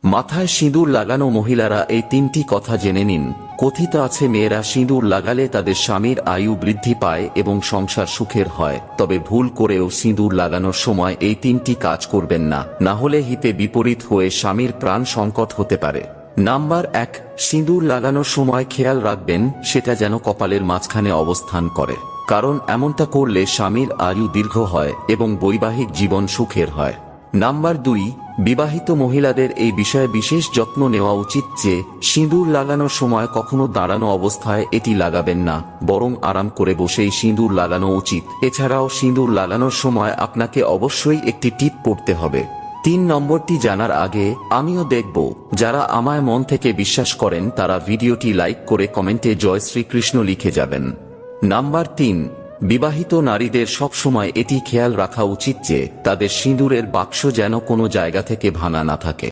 মাথায় সিঁদুর লাগানো মহিলারা এই তিনটি কথা জেনে নিন। কথিত আছে মেয়েরা সিঁদুর লাগালে তাদের স্বামীর আয়ু বৃদ্ধি পায় এবং সংসার সুখের হয়। তবে ভুল করেও সিঁদুর লাগানোর সময় এই তিনটি কাজ করবেন না, না হলে হিতে বিপরীত হয়ে স্বামীর প্রাণ সংকট হতে পারে। নাম্বার 1, সিঁদুর লাগানোর সময় খেয়াল রাখবেন সেটা যেন কপালের মাঝখানে অবস্থান করে, কারণ এমনটা করলে স্বামীর আয়ু দীর্ঘ হয় এবং বৈবাহিক জীবন সুখের হয়। নাম্বার 2, বিবাহিত মহিলাদের এই বিষয়ে বিশেষ যত্ন নেওয়া উচিত যে সিঁদুর লাগানোর সময় কখনো দাঁড়ানো অবস্থায় এটি লাগাবেন না, বরং আরাম করে বসেই সিঁদুর লাগানো উচিত। এছাড়াও সিঁদুর লাগানোর সময় আপনাকে অবশ্যই একটি টিপ পড়তে হবে। 3 নম্বরটি জানার আগে আমিও দেখব যারা আমায় মন থেকে বিশ্বাস করেন তারা ভিডিওটি লাইক করে কমেন্টে জয় শ্রীকৃষ্ণ লিখে যাবেন। নাম্বার 3, বিবাহিত নারীদের সবসময় এটি খেয়াল রাখা উচিত যে তাদের সিঁদুরের বাক্স যেন কোনো জায়গা থেকে ভাঙা না থাকে।